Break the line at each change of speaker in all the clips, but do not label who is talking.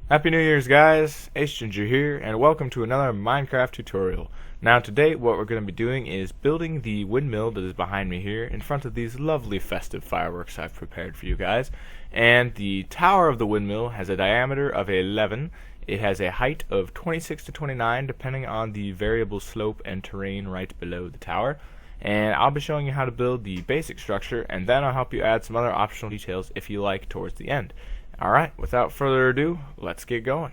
Happy New Year's, guys! Ace Ginger here, and welcome to another Minecraft tutorial. Now today what we're going to be doing is building the windmill that is behind me here in front of these lovely festive fireworks I've prepared for you guys. And the tower of the windmill has a diameter of 11. It has a height of 26 to 29 depending on the variable slope and terrain right below the tower. And I'll be showing you how to build the basic structure, and then I'll help you add some other optional details if you like towards the end. Alright, without further ado, let's get going.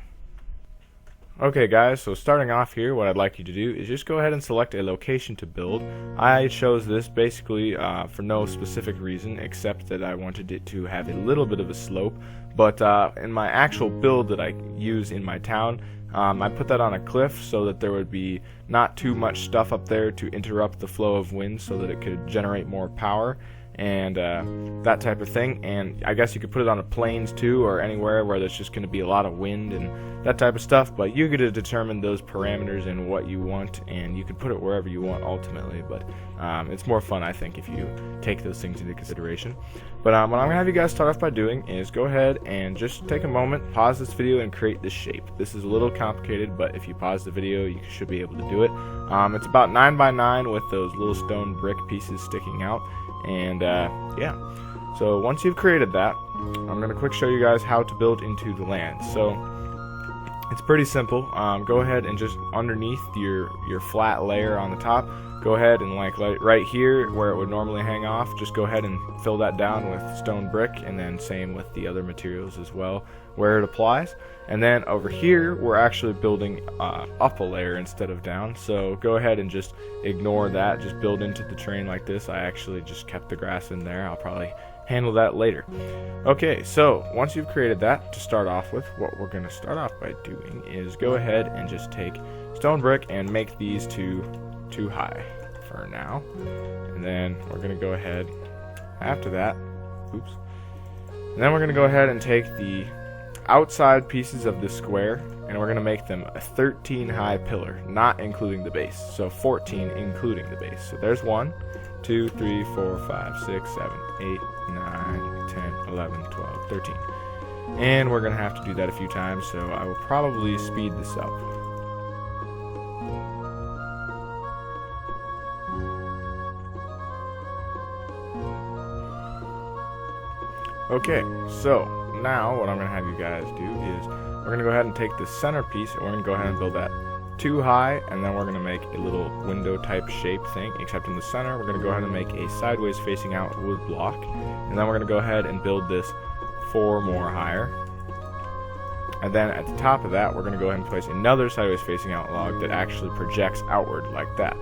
Okay guys, so starting off here, what I'd like you to do is just go ahead and select a location to build. I chose this basically for no specific reason except that I wanted it to have a little bit of a slope, but in my actual build that I use in my town, I put that on a cliff so that there would be not too much stuff up there to interrupt the flow of wind so that it could generate more power and that type of thing. And I guess you could put it on the plains too, or anywhere where there's just going to be a lot of wind and that type of stuff, but you get to determine those parameters and what you want, and you can put it wherever you want ultimately, but it's more fun I think if you take those things into consideration. But what I'm going to have you guys start off by doing is go ahead and just take a moment, pause this video, and create this shape. This is a little complicated, but if you pause the video you should be able to do it. It's about 9 by 9 with those little stone brick pieces sticking out. And yeah, so once you've created that, I'm going to quick show you guys how to build into the land. So it's pretty simple. Go ahead and just underneath your flat layer on the top, go ahead and like right here where it would normally hang off, just go ahead and fill that down with stone brick, and then same with the other materials as well where it applies. And then over here we're actually building up a layer instead of down, so go ahead and just ignore that, just build into the terrain like this. I actually just kept the grass in there, I'll probably handle that later. Okay, so once you've created that, to start off with, what we're going to start off by doing is go ahead and just take stone brick and make these too high for now. And then we're going to go ahead after that, oops, and then we're going to go ahead and take the outside pieces of this square and we're going to make them a 13 high pillar, not including the base, so 14 including the base. So there's 1, 2, 3, 4, 5, 6, 7, 8, 9, 10, 11, 12, 13. And we're going to have to do that a few times, so I will probably speed this up. Okay, so now what I'm going to have you guys do is we're going to go ahead and take the center piece and we're going to go ahead and build that too high, and then we're going to make a little window type shape thing, except in the center we're going to go ahead and make a sideways facing out wood block, and then we're going to go ahead and build this 4 more higher. And then at the top of that we're going to go ahead and place another sideways facing out log that actually projects outward like that.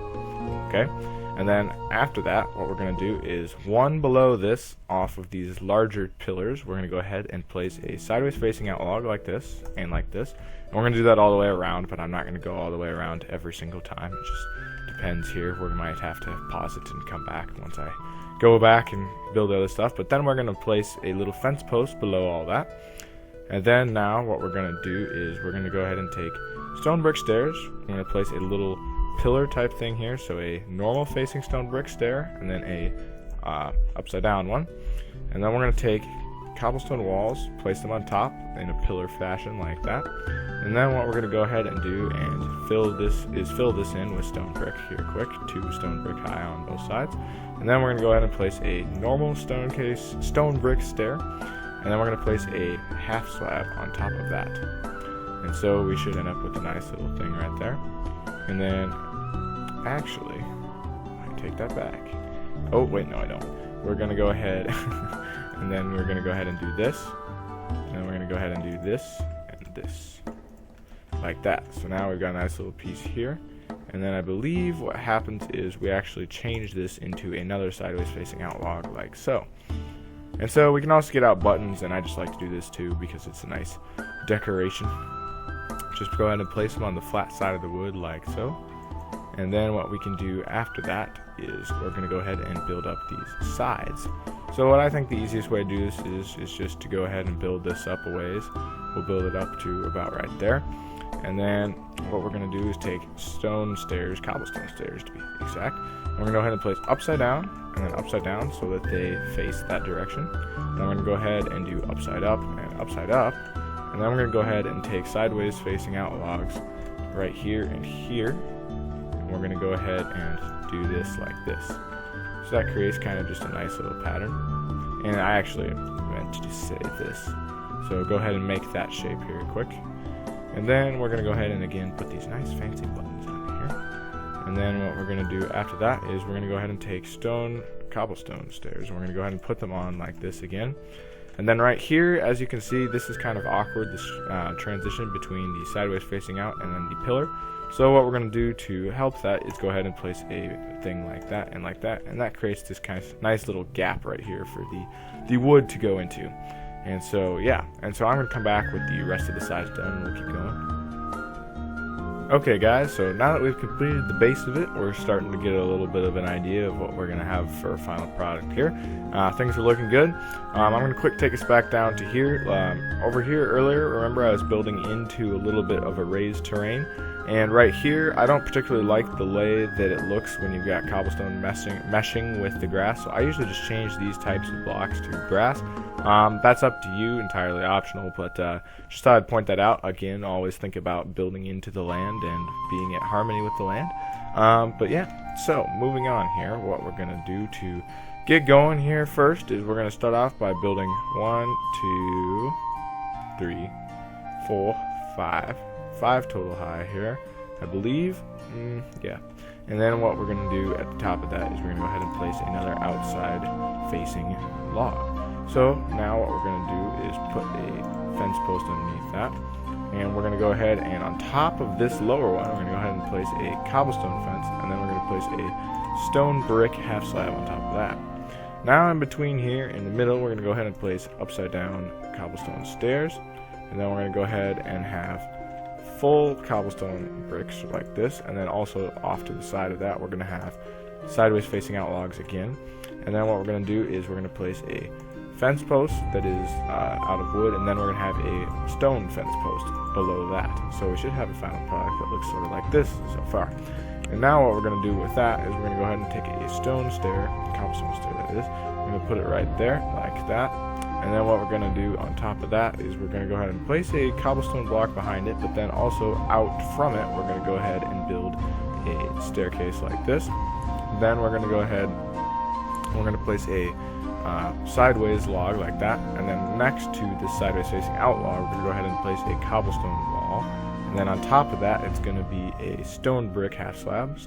Okay? And then after that, what we're going to do is one below this, off of these larger pillars, we're going to go ahead and place a sideways facing out log like this and like this. And we're going to do that all the way around, but I'm not going to go all the way around every single time. It just depends here. We might have to pause it and come back once I go back and build the other stuff. But then we're going to place a little fence post below all that. And then now what we're going to do is we're going to go ahead and take stone brick stairs. We're going to place a little pillar type thing here, so a normal facing stone brick stair and then a upside down one, and then we're going to take cobblestone walls, place them on top in a pillar fashion like that, and then what we're going to go ahead and do and fill this in with stone brick here quick, 2 stone brick high on both sides, and then we're going to go ahead and place a normal stone brick stair, and then we're going to place a half slab on top of that, and so we should end up with a nice little thing right there. And then, actually, I take that back. Oh, wait, no, I don't. We're going to go ahead, and then we're going to go ahead and do this. And then we're going to go ahead and do this, and this. Like that. So now we've got a nice little piece here. And then I believe what happens is we actually change this into another sideways facing out log, like so. And so we can also get out buttons, and I just like to do this too because it's a nice decoration. Just go ahead and place them on the flat side of the wood like so. And then what we can do after that is we're going to go ahead and build up these sides. So what I think the easiest way to do this is just to go ahead and build this up a ways. We'll build it up to about right there. And then what we're going to do is take stone stairs, cobblestone stairs to be exact. And we're going to go ahead and place upside down and then upside down so that they face that direction. And I'm going to go ahead and do upside up and upside up. And then we're going to go ahead and take sideways facing out logs right here and here. And we're going to go ahead and do this like this. So that creates kind of just a nice little pattern. And I actually meant to say this. So go ahead and make that shape here quick. And then we're going to go ahead and again put these nice fancy buttons on here. And then what we're going to do after that is we're going to go ahead and take cobblestone stairs. We're going to go ahead and put them on like this again. And then right here, as you can see, this is kind of awkward, this transition between the sideways facing out and then the pillar. So what we're going to do to help that is go ahead and place a thing like that, and that creates this kind of nice little gap right here for the wood to go into. And so yeah, and so I'm going to come back with the rest of the sides done and we'll keep going. Okay guys, so now that we've completed the base of it, we're starting to get a little bit of an idea of what we're going to have for a final product here. Things are looking good. I'm going to quick take us back down to here. Over here earlier, remember I was building into a little bit of a raised terrain. And right here, I don't particularly like the way that it looks when you've got cobblestone meshing with the grass. So I usually just change these types of blocks to grass. That's up to you, entirely optional, but just thought I'd point that out. Again, always think about building into the land and being at harmony with the land. But yeah, so moving on here, what we're going to do to get going here first is we're going to start off by building 1, 2, 3, 4, 5 total high here, I believe. Yeah. And then what we're going to do at the top of that is we're going to go ahead and place another outside facing log. So now what we're going to do is put a fence post underneath that, and we're going to go ahead and on top of this lower one we're going to go ahead and place a cobblestone fence, and then we're going to place a stone brick half slab on top of that. Now in between here in the middle we're going to go ahead and place upside down cobblestone stairs, and then we're going to go ahead and have full cobblestone bricks like this, and then also off to the side of that we're going to have sideways facing out logs again. And then what we're going to do is we're going to place a fence post that is out of wood, and then we're going to have a stone fence post below that. So we should have a final product that looks sort of like this so far. And now what we're going to do with that is we're going to go ahead and take a stone stair, cobblestone stair that is, we're going to put it right there like that. And then what we're going to do on top of that is we're going to go ahead and place a cobblestone block behind it, but then also out from it we're going to go ahead and build a staircase like this. Then we're going to go ahead and we're going to place a sideways log like that, and then next to this sideways facing out log we're going to go ahead and place a cobblestone wall, and then on top of that it's going to be a stone brick half slab,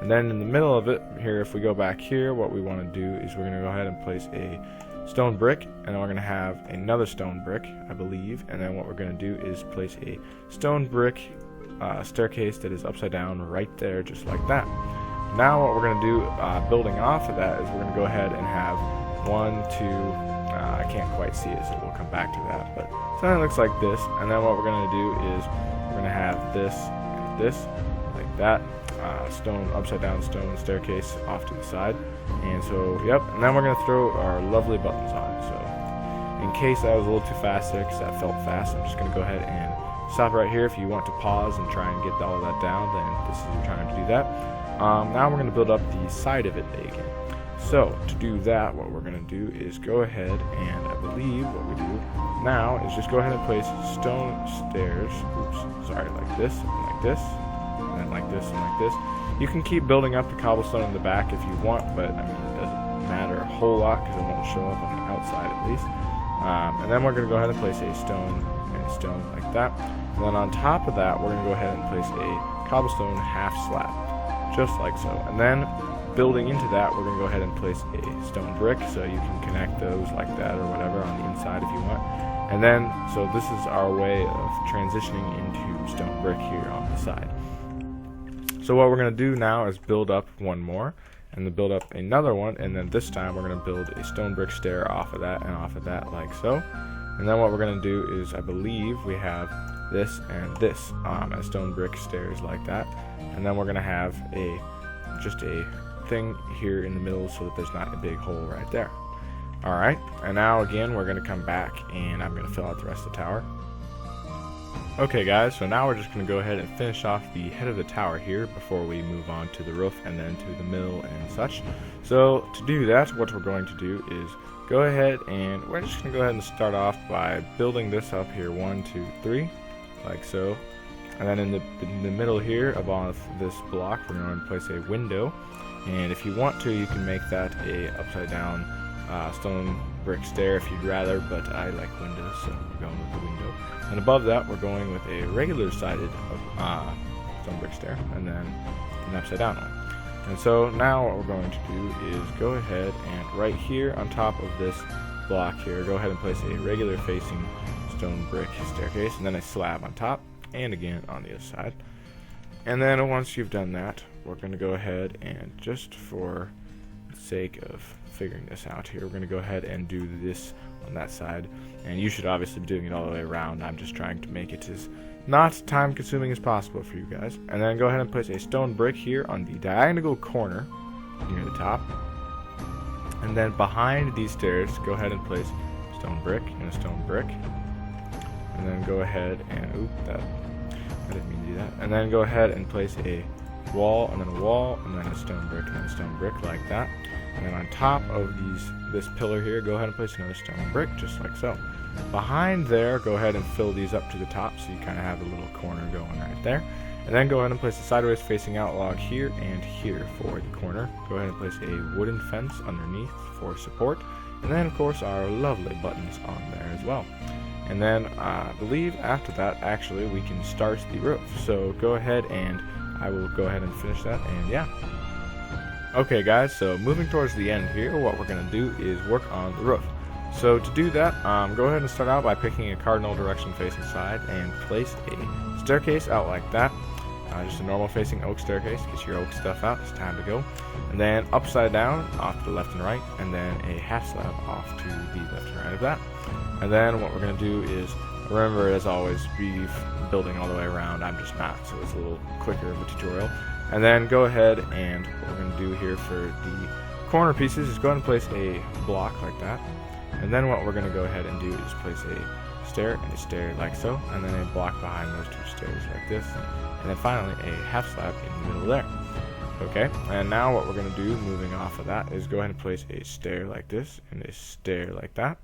and then in the middle of it here, if we go back here, what we want to do is we're going to go ahead and place a stone brick, and then we're going to have another stone brick, I believe, and then what we're going to do is place a stone brick staircase that is upside down right there, just like that. Now what we're going to do, building off of that, is we're going to go ahead and have 1, 2, I can't quite see it, so we'll come back to that, but something looks like this. And then what we're going to do is we're going to have this and this, like that, stone, upside down stone staircase off to the side. And so, yep, and then we're going to throw our lovely buttons on. So in case I was a little too fast there, because that felt fast, I'm just going to go ahead and stop right here. If you want to pause and try and get all of that down, then this is your time to do that. Now we're going to build up the side of it again. So to do that, what we're going to do is go ahead and I believe what we do now is just go ahead and place stone stairs, like this, and like this, and then like this, and like this. You can keep building up the cobblestone in the back if you want, but I mean it doesn't matter a whole lot because it won't show up on the outside at least. And then we're going to go ahead and place a stone and a stone like that. And then on top of that, we're going to go ahead and place a cobblestone half slab, just like so. And then building into that, we're going to go ahead and place a stone brick, so you can connect those like that or whatever on the inside if you want. And then, so this is our way of transitioning into stone brick here on the side. So what we're going to do now is build up one more, and then build up another one, and then this time we're going to build a stone brick stair off of that and off of that like so. And then what we're going to do is, I believe we have this and this as stone brick stairs like that. And then we're going to have just a thing here in the middle so that there's not a big hole right there. Alright, and now again we're going to come back and I'm going to fill out the rest of the tower. Okay guys, so now we're just going to go ahead and finish off the head of the tower here before we move on to the roof and then to the mill and such. So to do that, what we're going to do is go ahead and we're just going to go ahead and start off by building this up here, 1, 2, 3, like so. And then in the middle here above this block, we're going to place a window. And if you want to, you can make that a upside down stone brick stair if you'd rather, but I like windows, so we're going with the window. And above that, we're going with a regular sided stone brick stair, and then an upside down one. And so now what we're going to do is go ahead and right here on top of this block here, go ahead and place a regular facing stone brick staircase, and then a slab on top, and again on the other side. And then once you've done that, we're going to go ahead and, just for the sake of figuring this out here, we're going to go ahead and do this on that side. And you should obviously be doing it all the way around. I'm just trying to make it as not time consuming as possible for you guys. And then go ahead and place a stone brick here on the diagonal corner near the top. And then behind these stairs, go ahead and place a stone brick and a stone brick. And then go ahead and, I didn't mean to do that. And then go ahead and place a wall, and then a wall, and then a stone brick, and then a stone brick, like that. And then on top of this pillar here, go ahead and place another stone brick, just like so. Behind there, go ahead and fill these up to the top, so you kind of have a little corner going right there. And then go ahead and place a sideways facing out log here and here for the corner. Go ahead and place a wooden fence underneath for support. And then, of course, our lovely buttons on there as well. And then I believe after that, actually, we can start the roof. So go ahead and I will go ahead and finish that, and yeah. Okay guys, so moving towards the end here, what we're going to do is work on the roof. So to do that, go ahead and start out by picking a cardinal direction facing side and place a staircase out like that. Just a normal facing oak staircase. Get your oak stuff out, it's time to go. And then upside down off to the left and right, and then a half slab off to the left and right of that. And then what we're going to do is, remember, as always, be building all the way around. I'm just not, so it's a little quicker of a tutorial. And then go ahead and what we're going to do here for the corner pieces is go ahead and place a block like that. And then what we're going to go ahead and do is place a stair and a stair like so, and then a block behind those two stairs like this. And then finally a half slab in the middle there. Okay, and now what we're going to do, moving off of that, is go ahead and place a stair like this and a stair like that.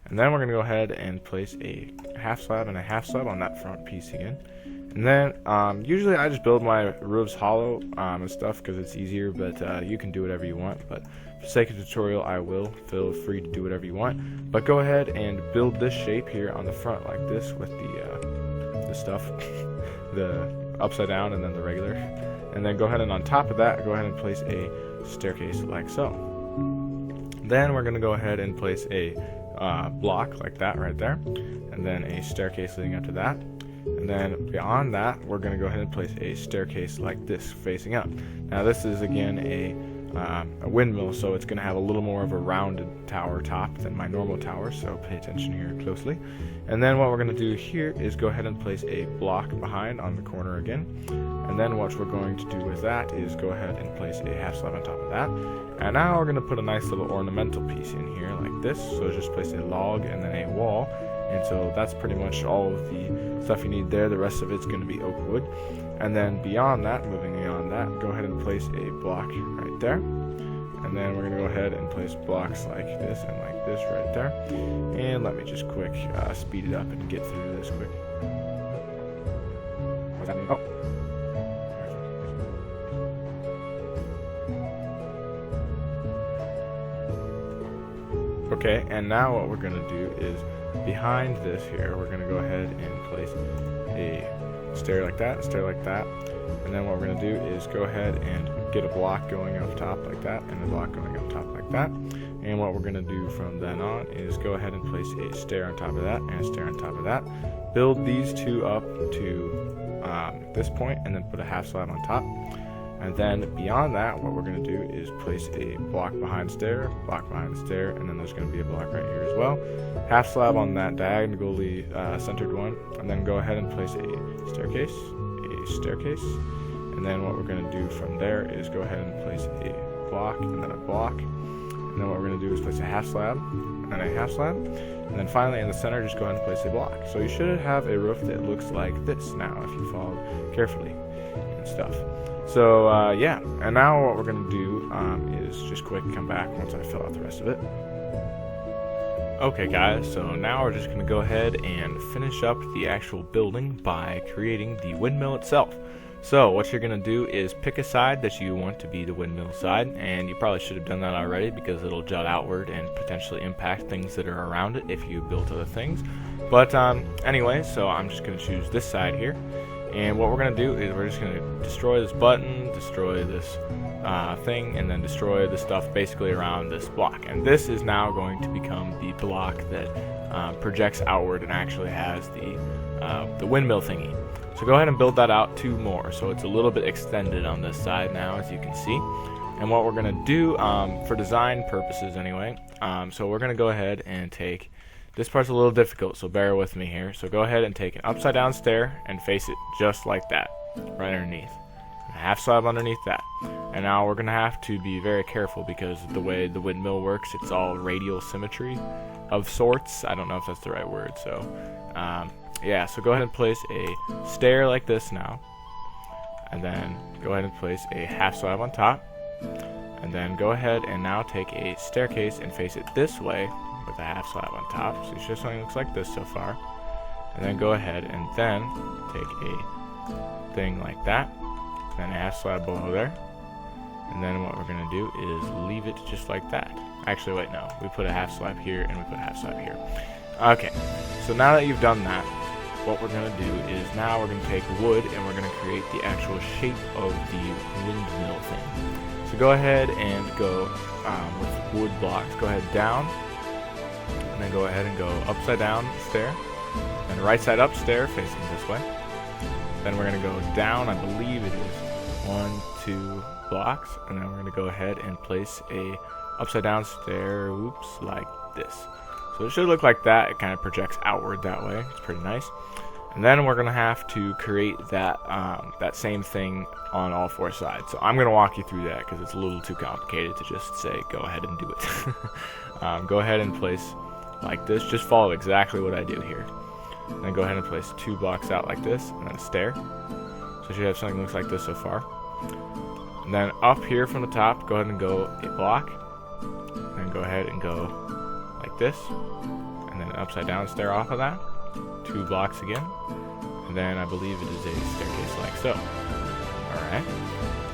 And then we're going to go ahead and place a half slab and a half slab on that front piece again. And then usually I just build my roofs hollow and stuff because it's easier, but you can do whatever you want. But for the sake of the tutorial, I will. Feel free to do whatever you want. But go ahead and build this shape here on the front like this with the stuff, the upside down and then the regular. And then go ahead and on top of that, go ahead and place a staircase like so. Then we're going to go ahead and place a block like that right there, and then a staircase leading up to that. And then beyond that, we're going to go ahead and place a staircase like this facing up. Now this is again a windmill, so it's going to have a little more of a rounded tower top than my normal tower, so pay attention here closely. And then what we're going to do here is go ahead and place a block behind on the corner again. And then what we're going to do with that is go ahead and place a half slab on top of that. And now we're going to put a nice little ornamental piece in here like this. So just place a log and then a wall. And so that's pretty much all of the stuff you need there. The rest of it's going to be oak wood. And then beyond that, moving beyond that, go ahead and place a block right there. And then we're going to go ahead and place blocks like this and like this right there. And let me just quick speed it up and get through this quick. What's happening? Oh. Okay, and now what we're going to do is behind this here, we're going to go ahead and place a stair like that, and then what we're going to do is go ahead and get a block going up top like that, and a block going up top like that. And what we're going to do from then on is go ahead and place a stair on top of that, and a stair on top of that. Build these two up to this point, and then put a half slab on top. And then beyond that, what we're going to do is place a block behind stair, block behind the stair, and then there's going to be a block right here as well. Half slab on that diagonally centered one, and then go ahead and place a staircase, and then what we're going to do from there is go ahead and place a block, and then a block, And then what we're going to do is place a half slab and a half slab. And then finally in the center, just go ahead and place a block. So you should have a roof that looks like this now if you follow carefully and stuff. So yeah, and now what we're going to do is just quick come back once I fill out the rest of it. Okay guys, so now we're just going to go ahead and finish up the actual building by creating the windmill itself. So what you're going to do is pick a side that you want to be the windmill side, and you probably should have done that already because it'll jut outward and potentially impact things that are around it if you built other things. But anyway, so I'm just going to choose this side here, and what we're going to do is we're just going to destroy this button, destroy this thing, and then destroy the stuff basically around this block. And this is now going to become the block that projects outward and actually has the windmill thingy. So go ahead and build that out 2 more, so it's a little bit extended on this side now, as you can see. And what we're going to do for design purposes anyway, so we're going to go ahead and take, this part's a little difficult, so bear with me here. So go ahead and take an upside down stair and face it just like that, right underneath. A half slab underneath that. And now we're going to have to be very careful because the way the windmill works, it's all radial symmetry of sorts. I don't know if that's the right word, so yeah, so go ahead and place a stair like this now, and then go ahead and place a half slab on top, and then go ahead and now take a staircase and face it this way with a half slab on top, so it's just something that looks like this so far. And then go ahead and then take a thing like that, then a half slab below there, and then what we're going to do is leave it just like that. Actually wait, no, we put a half slab here and we put a half slab here. Okay, so now that you've done that, what we're going to do is now we're going to take wood and we're going to create the actual shape of the windmill thing. So go ahead and go with wood blocks, go ahead down, and then go ahead and go upside down stair, and right side up stair facing this way. Then we're going to go down, I believe it is 1, 2 blocks, and then we're going to go ahead and place a upside down stair, oops, like this. So it should look like that. It kind of projects outward that way. It's pretty nice. And then we're going to have to create that that same thing on all 4 sides. So I'm going to walk you through that because it's a little too complicated to just say go ahead and do it. Go ahead and place like this. Just follow exactly what I do here. And then go ahead and place 2 blocks out like this, and then a stair. So you should have something that looks like this so far. And then up here from the top, go ahead and go a block. And then go ahead and go like this, and then an upside down stair off of that, 2 blocks again, and then I believe it is a staircase like so. Alright,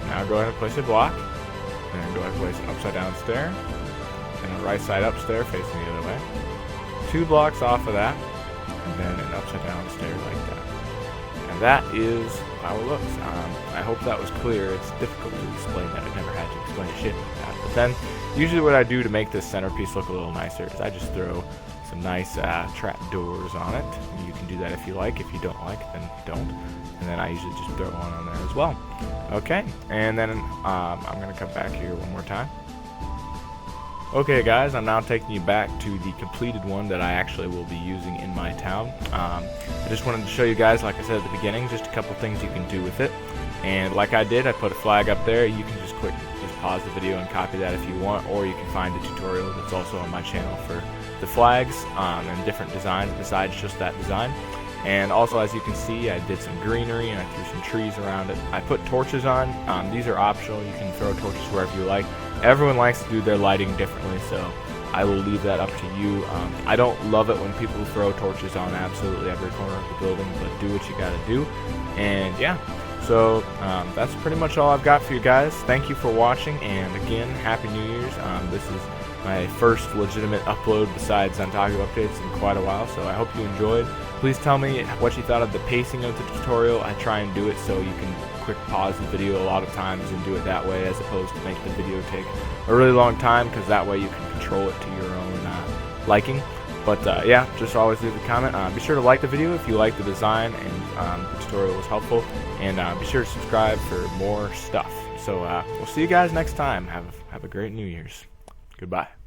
now go ahead and place a block, and then go ahead and place an upside down stair, and a right side up stair facing the other way, 2 blocks off of that, and then an upside down stair like that. And that is how it looks. I hope that was clear. It's difficult to explain that. I've never had to explain shit like that. But then, usually what I do to make this centerpiece look a little nicer is I just throw some nice trap doors on it. You can do that if you like. If you don't like, then don't. And then I usually just throw one on there as well. Okay, and then I'm going to come back here one more time. Okay guys, I'm now taking you back to the completed one that I actually will be using in my town. I just wanted to show you guys, like I said at the beginning, just a couple things you can do with it. And like I did, I put a flag up there. You can just pause the video and copy that if you want, or you can find a tutorial that's also on my channel for the flags and different designs besides just that design. And also, as you can see, I did some greenery and I threw some trees around it. I put torches on. These are optional. You can throw torches wherever you like. Everyone likes to do their lighting differently, so I will leave that up to you. I don't love it when people throw torches on absolutely every corner of the building, but do what you gotta do. And yeah, so that's pretty much all I've got for you guys. Thank you for watching, and again, Happy New Year's. This is my first legitimate upload besides Zantago updates in quite a while, so I hope you enjoyed. Please tell me what you thought of the pacing of the tutorial. I try and do it so you can quick pause the video a lot of times and do it that way, as opposed to make the video take a really long time, because that way you can control it to your own liking. But yeah, just always leave a comment. Be sure to like the video if you like the design and the tutorial was helpful, and be sure to subscribe for more stuff. So we'll see you guys next time. Have a great New Year's. Goodbye.